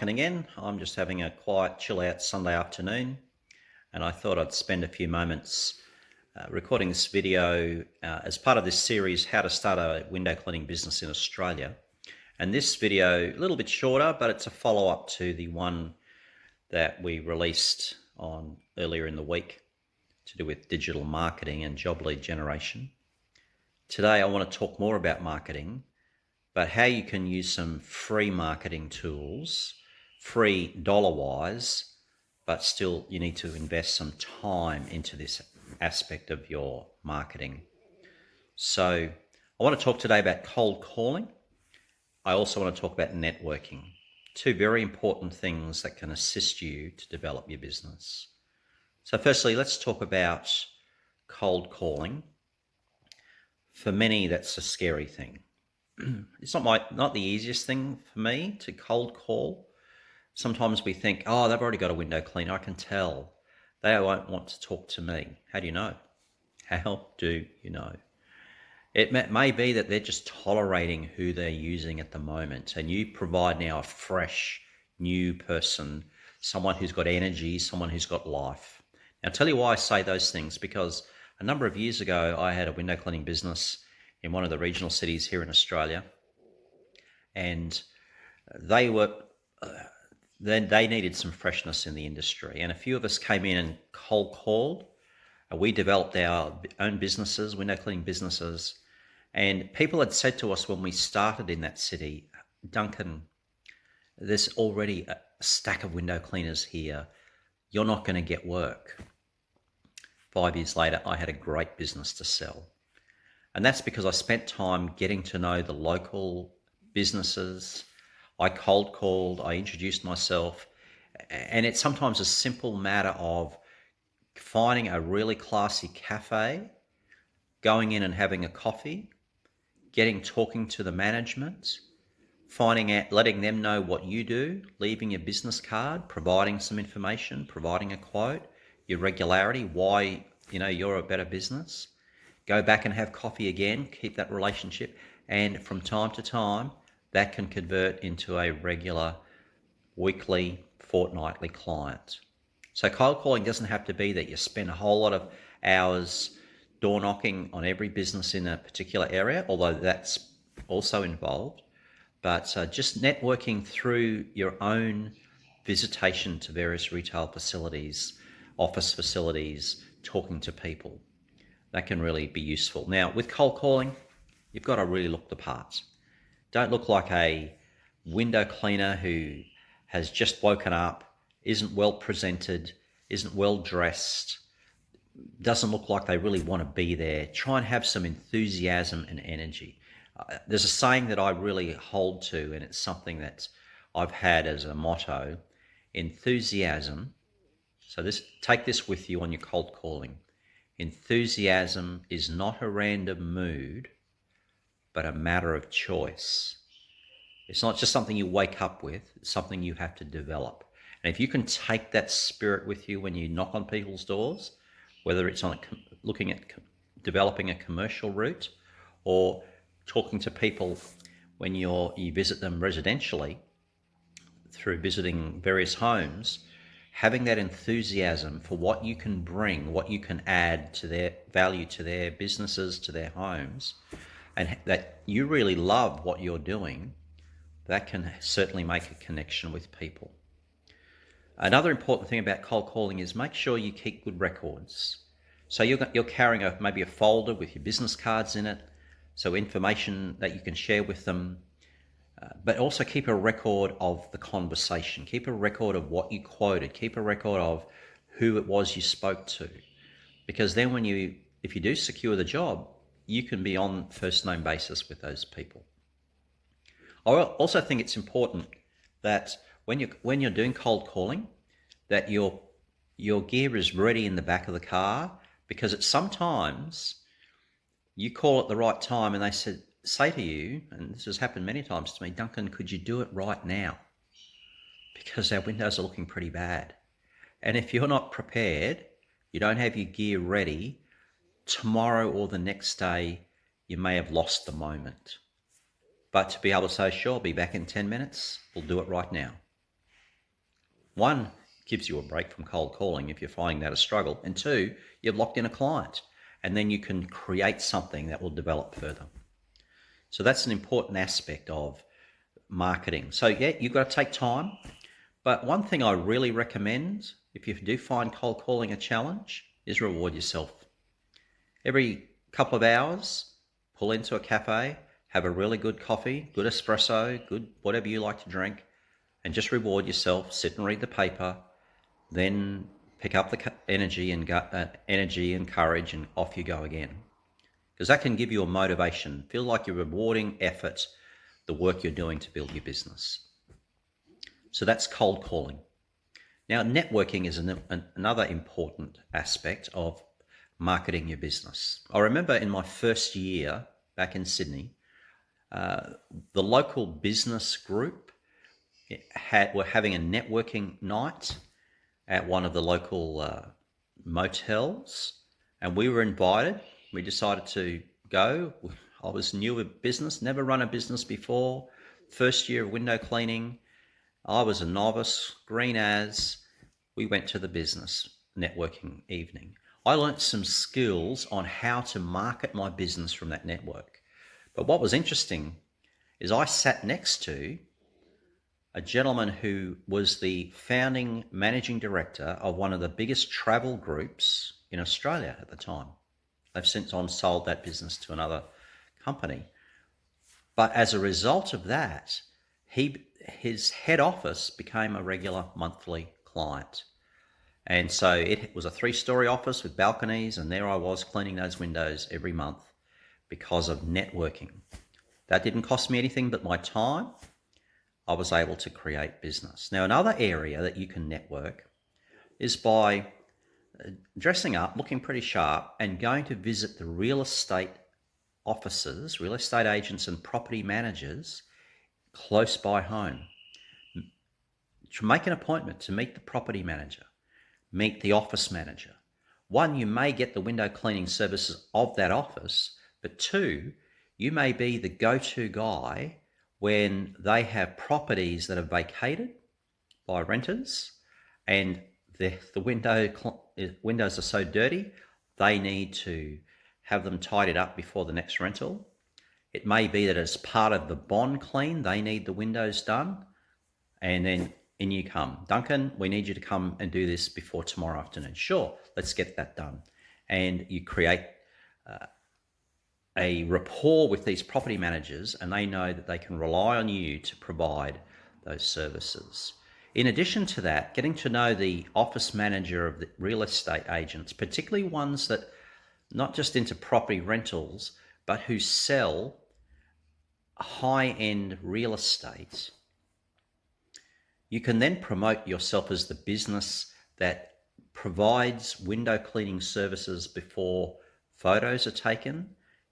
Duncan again. I'm just having a quiet, chill out Sunday afternoon, and I thought I'd spend a few moments recording this video as part of this series, How to Start a Window Cleaning Business in Australia. And this video, a little bit shorter, but it's a follow-up to the one that we released on earlier in the week to do with digital marketing and job lead generation. Today, I want to talk more about marketing, but how you can use some free marketing tools, free dollar-wise, but still you need to invest some time into this aspect of your marketing. So I want to talk today about cold calling. I also want to talk about networking, two very important things that can assist you to develop your business. So firstly, let's talk about cold calling. For many, that's a scary thing. It's not the easiest thing for me to cold call. Sometimes we think, oh, they've already got a window cleaner. I can tell. They won't want to talk to me. How do you know? How do you know? It may be that they're just tolerating who they're using at the moment, and you provide now a fresh, new person, someone who's got energy, someone who's got life. Now, I'll tell you why I say those things, because a number of years ago, I had a window cleaning business in one of the regional cities here in Australia, and they needed some freshness in the industry, and a few of us came in and cold called. We developed our own businesses, window cleaning businesses, and people had said to us when we started in that city, Duncan, there's already a stack of window cleaners here. You're not going to get work. 5 years later, I had a great business to sell. And that's because I spent time getting to know the local businesses. I cold called, I introduced myself, and it's sometimes a simple matter of finding a really classy cafe, going in and having a coffee, talking to the management, finding out, letting them know what you do, leaving your business card, providing some information, providing a quote, your regularity, why you're a better business. Go back and have coffee again, keep that relationship, and from time to time, that can convert into a regular weekly, fortnightly client. So cold calling doesn't have to be that you spend a whole lot of hours door knocking on every business in a particular area, although that's also involved, but just networking through your own visitation to various retail facilities, office facilities, talking to people. That can really be useful. Now, with cold calling, you've got to really look the part. Don't look like a window cleaner who has just woken up, isn't well presented, isn't well dressed, doesn't look like they really want to be there. Try and have some enthusiasm and energy. There's a saying that I really hold to, and it's something that I've had as a motto: enthusiasm. So take this with you on your cold calling. Enthusiasm is not a random mood, but a matter of choice. It's not just something you wake up with, it's something you have to develop. And if you can take that spirit with you when you knock on people's doors, whether it's looking at developing a commercial route or talking to people when you visit them residentially through visiting various homes, having that enthusiasm for what you can bring, what you can add to their value, to their businesses, to their homes, and that you really love what you're doing, that can certainly make a connection with people. Another important thing about cold calling is make sure you keep good records. So you're carrying maybe a folder with your business cards in it, so information that you can share with them, but also keep a record of the conversation. Keep a record of what you quoted. Keep a record of who it was you spoke to. Because then if you do secure the job, you can be on first name basis with those people. I also think it's important that when you're doing cold calling, that your gear is ready in the back of the car, because it's sometimes you call at the right time and they say to you, and this has happened many times to me, Duncan, could you do it right now? Because our windows are looking pretty bad. And if you're not prepared, you don't have your gear ready, tomorrow or the next day, you may have lost the moment. But to be able to say, sure, I'll be back in 10 minutes, we'll do it right now. One, gives you a break from cold calling if you're finding that a struggle. And two, you've locked in a client, and then you can create something that will develop further. So that's an important aspect of marketing. So yeah, you've got to take time. But one thing I really recommend, if you do find cold calling a challenge, is reward yourself. Every couple of hours, pull into a cafe, have a really good coffee, good espresso, good whatever you like to drink, and just reward yourself. Sit and read the paper, then pick up the energy and courage, and off you go again. Because that can give you a motivation. Feel like you're rewarding effort, the work you're doing to build your business. So that's cold calling. Now, networking is another important aspect of marketing your business. I remember in my first year back in Sydney, the local business group were having a networking night at one of the local motels, and we were invited. We decided to go. I was new at business, never run a business before, first year of window cleaning. I was a novice, green as. We went to the business networking evening. I learnt some skills on how to market my business from that network. But what was interesting is I sat next to a gentleman who was the founding managing director of one of the biggest travel groups in Australia at the time. They've since on sold that business to another company. But as a result of that, his head office became a regular monthly client. And so it was a 3-story office with balconies, and there I was cleaning those windows every month because of networking. That didn't cost me anything but my time. I was able to create business. Now, another area that you can network is by dressing up, looking pretty sharp, and going to visit the real estate offices, real estate agents and property managers close by home. To make an appointment to meet the property manager, meet the office manager. One, you may get the window cleaning services of that office, but two, you may be the go-to guy when they have properties that are vacated by renters and the windows are so dirty, they need to have them tidied up before the next rental. It may be that as part of the bond clean, they need the windows done, and then in you come. Duncan, we need you to come and do this before tomorrow afternoon. Sure, let's get that done. And you create a rapport with these property managers, and they know that they can rely on you to provide those services. In addition to that, getting to know the office manager of the real estate agents, particularly ones that not just into property rentals, but who sell high-end real estate. You can then promote yourself as the business that provides window cleaning services before photos are taken,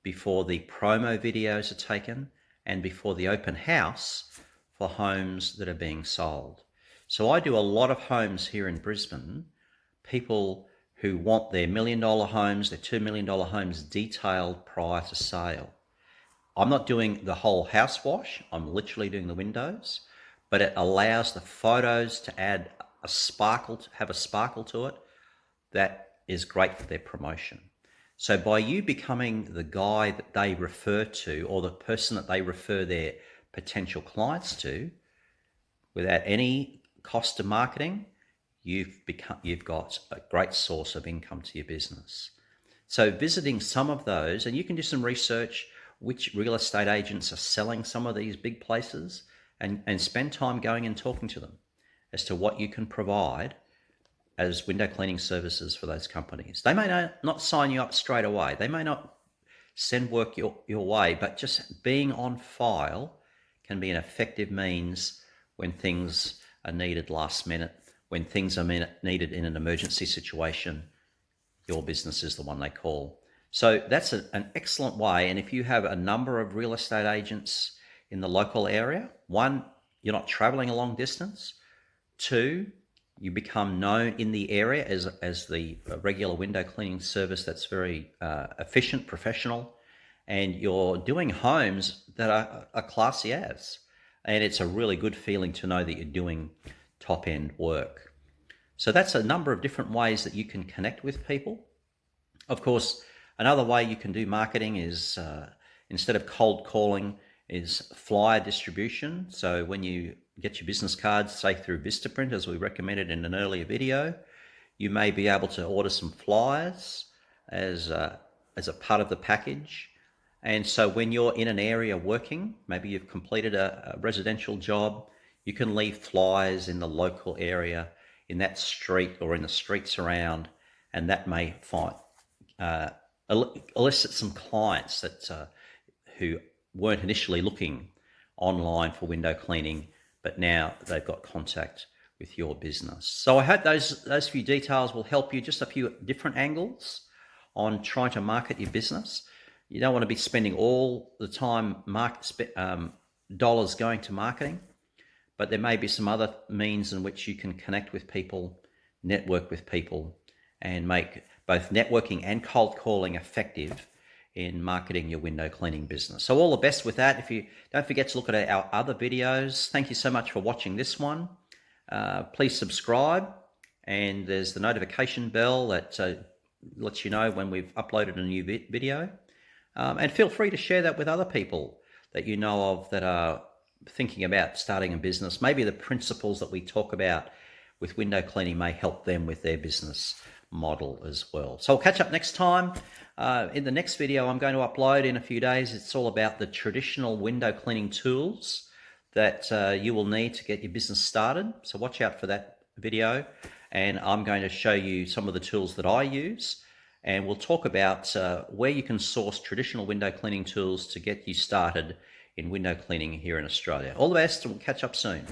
before the promo videos are taken, and before the open house for homes that are being sold. So I do a lot of homes here in Brisbane, people who want their $1 million homes, their $2 million homes detailed prior to sale. I'm not doing the whole house wash, I'm literally doing the windows, but it allows the photos to add a sparkle, have a sparkle to it that is great for their promotion. So by you becoming the guy that they refer to, or the person that they refer their potential clients to, without any cost of marketing, you've got a great source of income to your business. So visiting some of those, and you can do some research, which real estate agents are selling some of these big places, and spend time going and talking to them as to what you can provide as window cleaning services for those companies. They may not sign you up straight away. They may not send work your way, but just being on file can be an effective means when things are needed last minute, when things are needed in an emergency situation. Your business is the one they call. So that's an excellent way. And if you have a number of real estate agents in the local area, one, you're not traveling a long distance. Two, you become known in the area as the regular window cleaning service that's very efficient, professional, and you're doing homes that are classy as. And it's a really good feeling to know that you're doing top-end work. So that's a number of different ways that you can connect with people. Of course, another way you can do marketing is, instead of cold calling, is flyer distribution. So when you get your business cards, say through Vistaprint, as we recommended in an earlier video, you may be able to order some flyers as a part of the package. And so when you're in an area working, maybe you've completed a residential job, you can leave flyers in the local area, in that street or in the streets around, and that may elicit some clients that who weren't initially looking online for window cleaning, but now they've got contact with your business. So I hope those few details will help you, just a few different angles on trying to market your business. You don't want to be spending all the time dollars going to marketing, but there may be some other means in which you can connect with people, network with people, and make both networking and cold calling effective in marketing your window cleaning business. So all the best with that. If you don't forget to look at our other videos. Thank you so much for watching this one. Please subscribe, and there's the notification bell that lets you know when we've uploaded a new video. And feel free to share that with other people that you know of that are thinking about starting a business. Maybe the principles that we talk about with window cleaning may help them with their business model as well. So I'll catch up next time. In the next video I'm going to upload in a few days, it's all about the traditional window cleaning tools that you will need to get your business started. So watch out for that video, and I'm going to show you some of the tools that I use, and we'll talk about where you can source traditional window cleaning tools to get you started in window cleaning here in Australia. All the best, and we'll catch up soon.